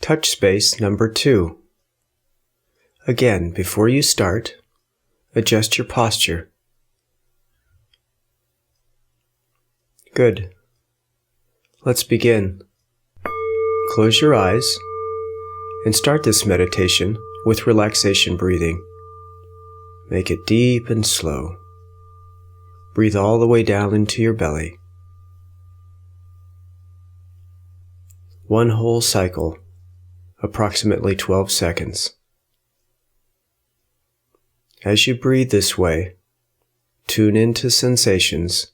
Touch space number 2. Again, before you start, adjust your posture. Good. Let's begin. Close your eyes and start this meditation with relaxation breathing. Make it deep and slow. Breathe all the way down into your belly. One whole cycle, approximately 12 seconds. As you breathe this way, tune into sensations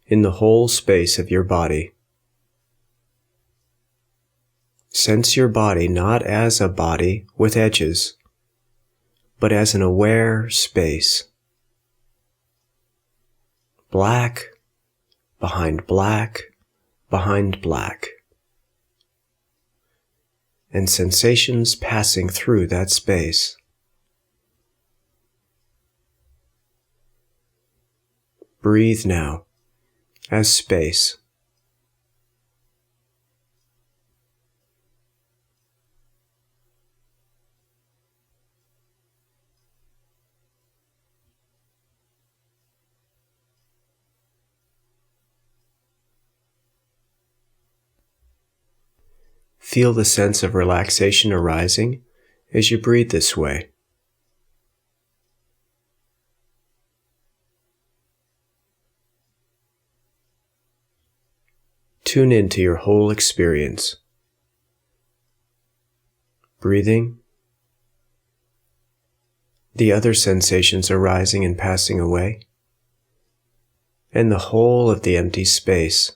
in the whole space of your body. Sense your body not as a body with edges, but as an aware space. Black, behind black, behind black. And sensations passing through that space. Breathe now as space. Feel the sense of relaxation arising as you breathe this way. Tune into your whole experience. Breathing, the other sensations arising and passing away, and the whole of the empty space.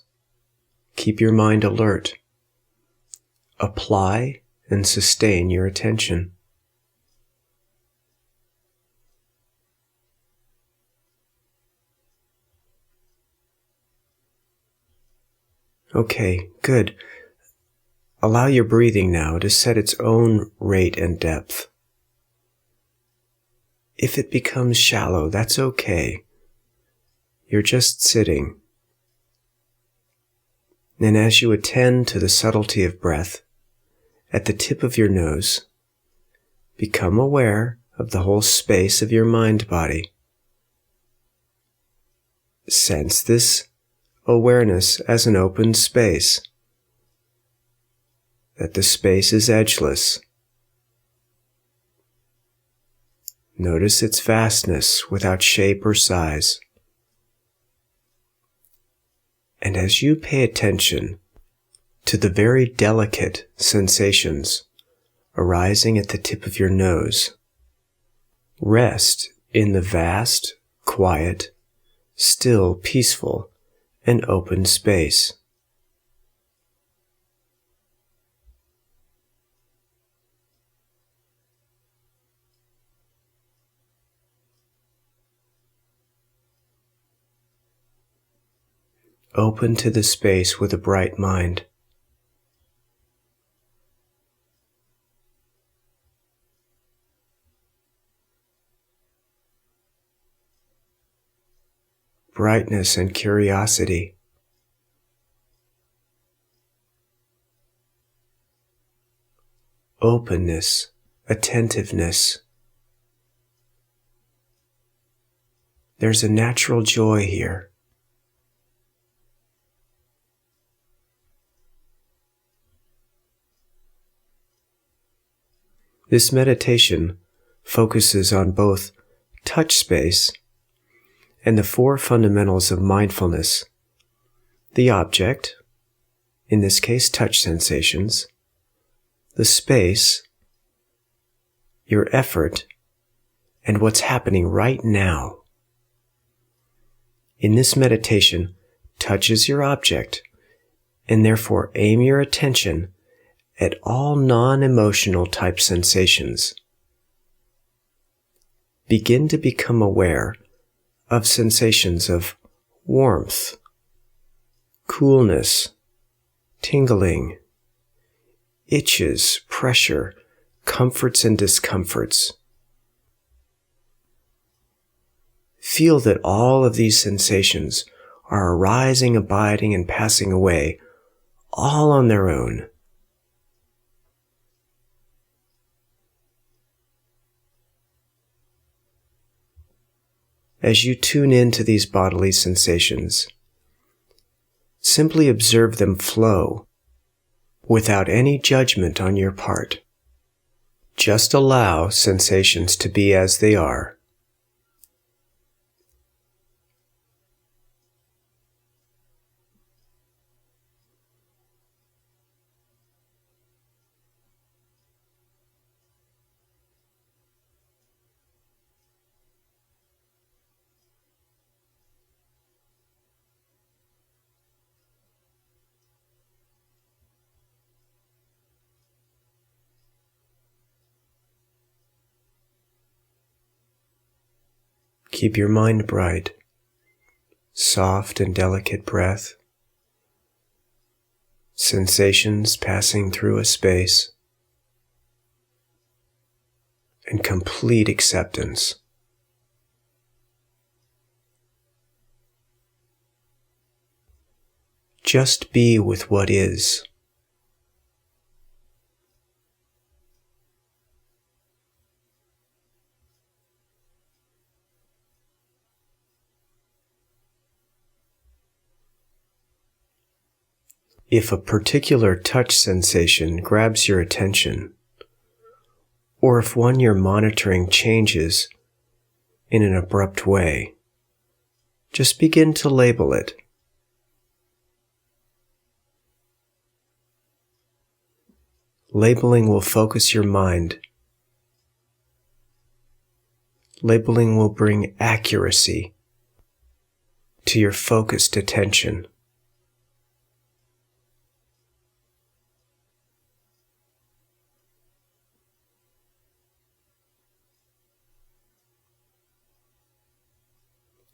Keep your mind alert. Apply and sustain your attention. Okay, good. Allow your breathing now to set its own rate and depth. If it becomes shallow, that's okay. You're just sitting. And as you attend to the subtlety of breath, at the tip of your nose, become aware of the whole space of your mind-body. Sense this awareness as an open space, that the space is edgeless. Notice its vastness without shape or size. And as you pay attention to the very delicate sensations arising at the tip of your nose, rest in the vast, quiet, still, peaceful, and open space. Open to the space with a bright mind. Brightness and curiosity. Openness, attentiveness. There's a natural joy here. This meditation focuses on both touch space and the 4 fundamentals of mindfulness: the object, in this case touch sensations, the space, your effort, and what's happening right now. In this meditation, touch is your object, and therefore aim your attention at all non-emotional type sensations. Begin to become aware of sensations of warmth, coolness, tingling, itches, pressure, comforts and discomforts. Feel that all of these sensations are arising, abiding, and passing away, all on their own. As you tune into these bodily sensations, simply observe them flow without any judgment on your part. Just allow sensations to be as they are. Keep your mind bright, soft and delicate breath, sensations passing through a space, and complete acceptance. Just be with what is. If a particular touch sensation grabs your attention, or if one you're monitoring changes in an abrupt way, just begin to label it. Labeling will focus your mind. Labeling will bring accuracy to your focused attention.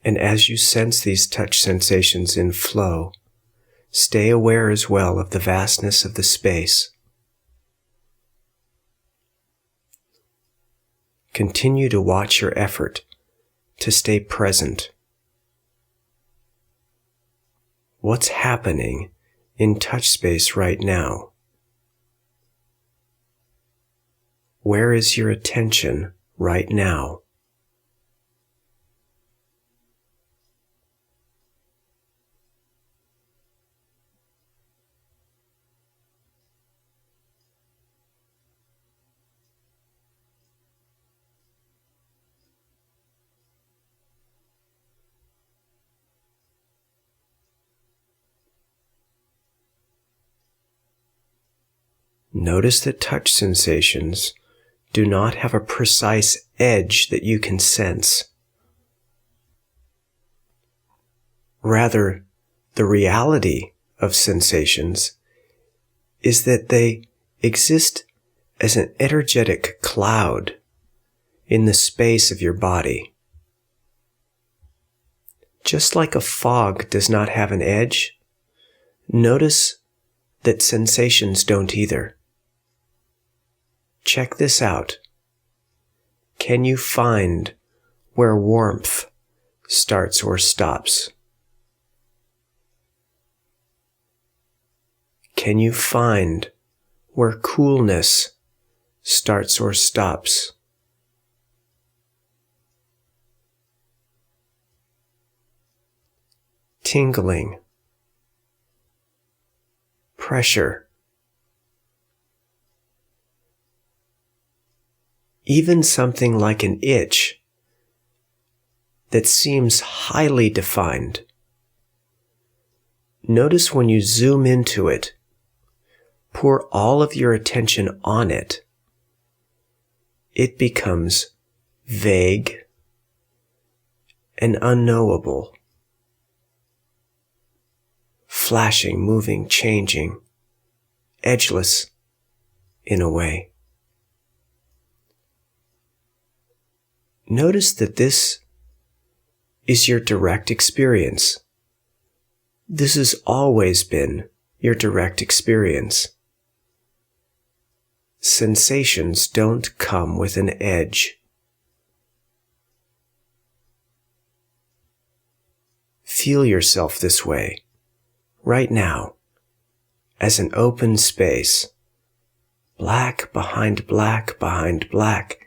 And as you sense these touch sensations in flow, stay aware as well of the vastness of the space. Continue to watch your effort to stay present. What's happening in touch space right now? Where is your attention right now? Notice that touch sensations do not have a precise edge that you can sense. Rather, the reality of sensations is that they exist as an energetic cloud in the space of your body. Just like a fog does not have an edge, notice that sensations don't either. Check this out. Can you find where warmth starts or stops? Can you find where coolness starts or stops? Tingling, pressure, even something like an itch that seems highly defined. Notice when you zoom into it, pour all of your attention on it, it becomes vague and unknowable, flashing, moving, changing, edgeless in a way. Notice that this is your direct experience. This has always been your direct experience. Sensations don't come with an edge. Feel yourself this way, right now, as an open space, black behind black behind black,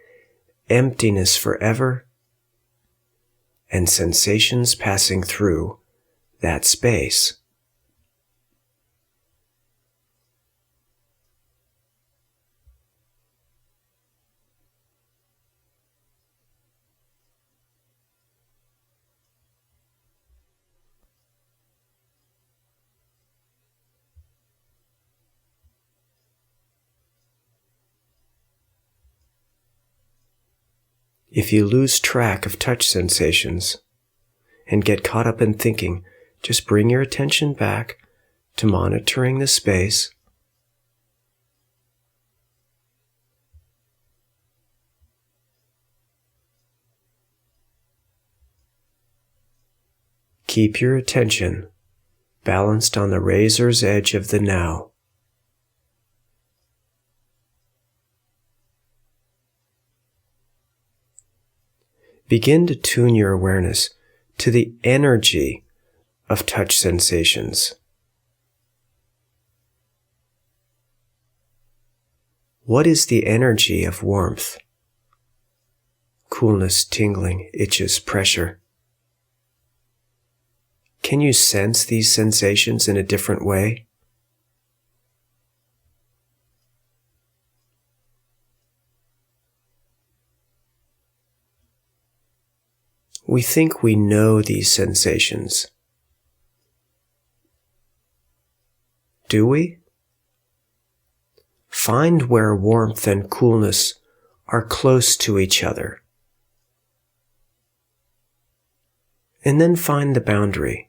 emptiness forever, and sensations passing through that space. If you lose track of touch sensations and get caught up in thinking, just bring your attention back to monitoring the space. Keep your attention balanced on the razor's edge of the now. Begin to tune your awareness to the energy of touch sensations. What is the energy of warmth, coolness, tingling, itches, pressure? Can you sense these sensations in a different way? We think we know these sensations. Do we? Find where warmth and coolness are close to each other. And then find the boundary.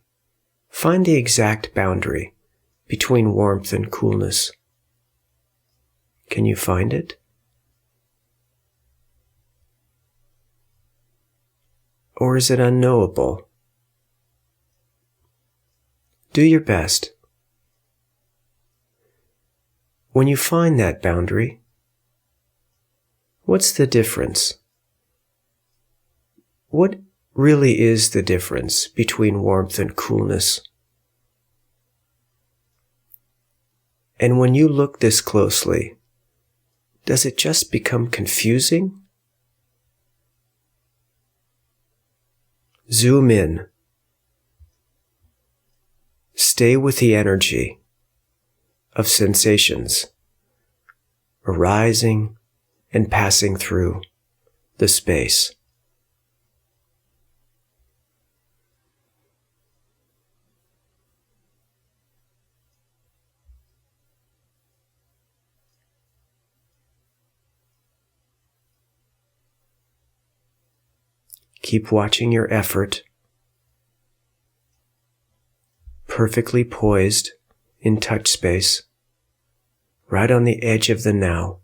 Find the exact boundary between warmth and coolness. Can you find it? Or is it unknowable? Do your best. When you find that boundary, what's the difference? What really is the difference between warmth and coolness? And when you look this closely, does it just become confusing? Zoom in. Stay with the energy of sensations arising and passing through the space. Keep watching your effort, perfectly poised in touch space, right on the edge of the now.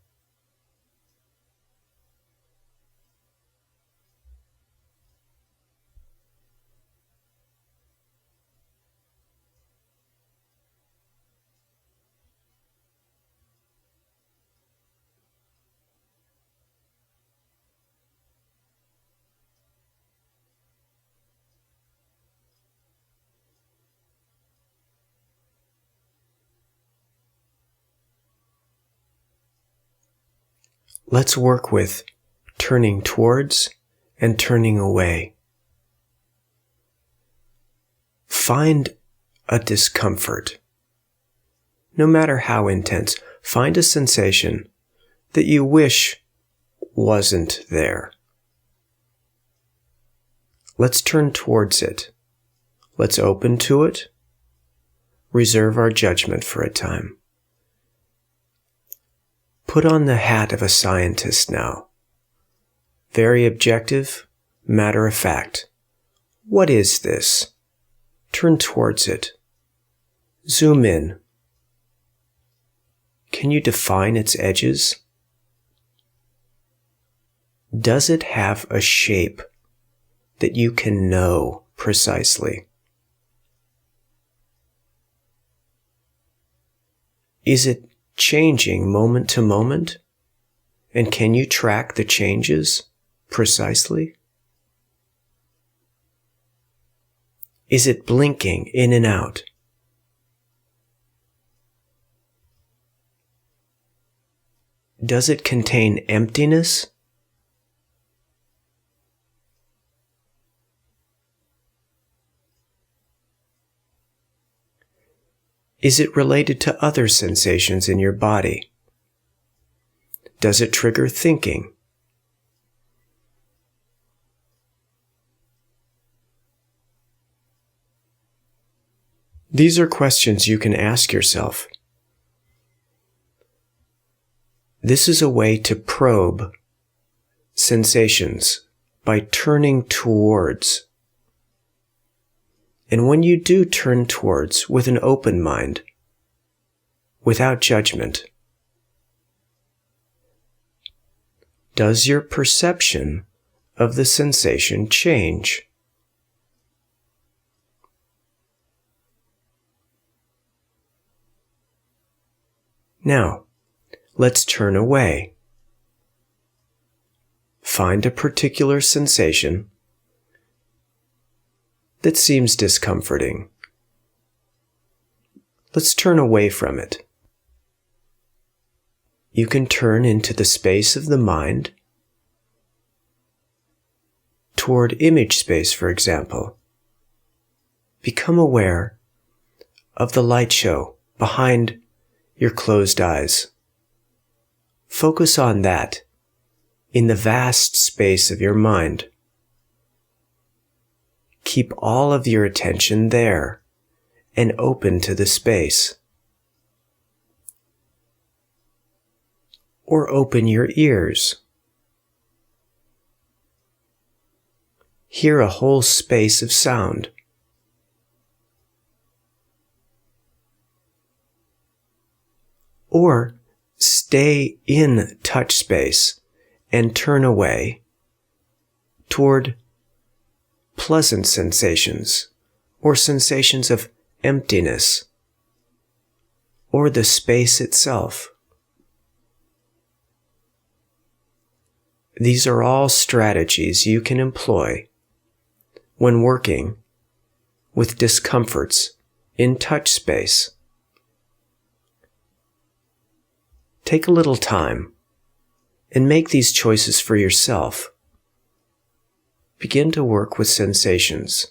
Let's work with turning towards and turning away. Find a discomfort. No matter how intense, find a sensation that you wish wasn't there. Let's turn towards it. Let's open to it. Reserve our judgment for a time. Put on the hat of a scientist now. Very objective, matter of fact. What is this? Turn towards it. Zoom in. Can you define its edges? Does it have a shape that you can know precisely? Is it changing moment to moment? And can you track the changes precisely? Is it blinking in and out? Does it contain emptiness? Is it related to other sensations in your body? Does it trigger thinking? These are questions you can ask yourself. This is a way to probe sensations by turning towards. And when you do turn towards with an open mind, without judgment, does your perception of the sensation change? Now, let's turn away. Find a particular sensation that seems discomforting. Let's turn away from it. You can turn into the space of the mind toward image space, for example. Become aware of the light show behind your closed eyes. Focus on that in the vast space of your mind. Keep all of your attention there and open to the space. Or open your ears. Hear a whole space of sound. Or stay in touch space and turn away toward pleasant sensations or sensations of emptiness or the space itself. These are all strategies you can employ when working with discomforts in touch space. Take a little time and make these choices for yourself. Begin to work with sensations.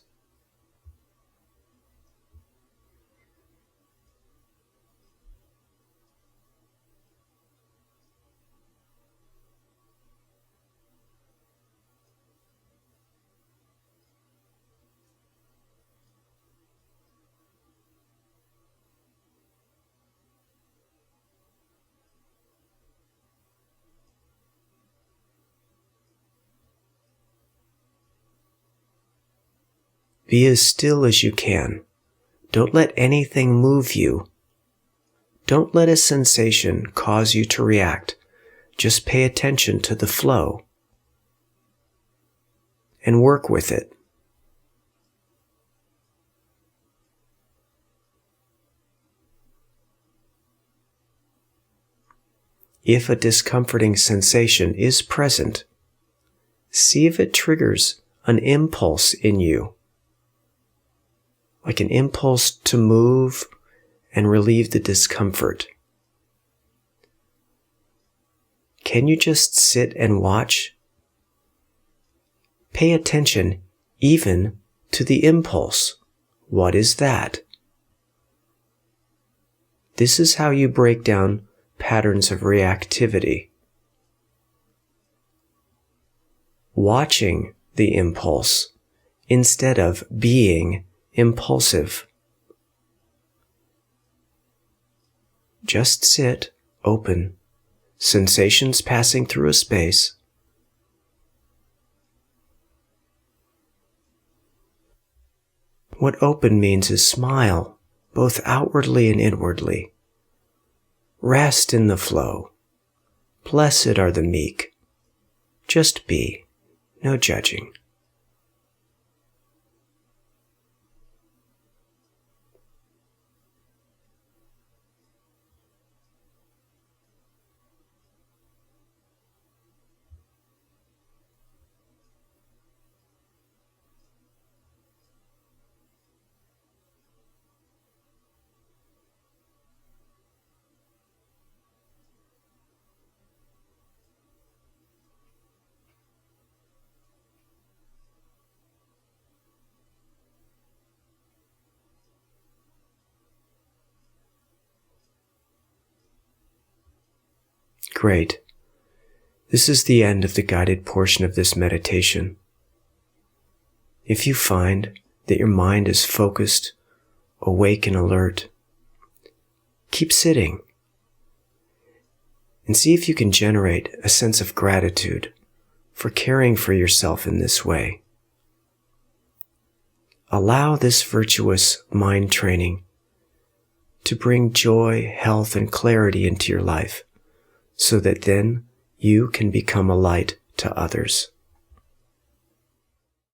Be as still as you can. Don't let anything move you. Don't let a sensation cause you to react. Just pay attention to the flow and work with it. If a discomforting sensation is present, see if it triggers an impulse in you. Like an impulse to move and relieve the discomfort. Can you just sit and watch? Pay attention even to the impulse. What is that? This is how you break down patterns of reactivity. Watching the impulse instead of being impulsive. Just sit, open, sensations passing through a space. What open means is smile, both outwardly and inwardly. Rest in the flow. Blessed are the meek. Just be, no judging. Great. This is the end of the guided portion of this meditation. If you find that your mind is focused, awake, and alert, keep sitting and see if you can generate a sense of gratitude for caring for yourself in this way. Allow this virtuous mind training to bring joy, health, and clarity into your life, so that then you can become a light to others.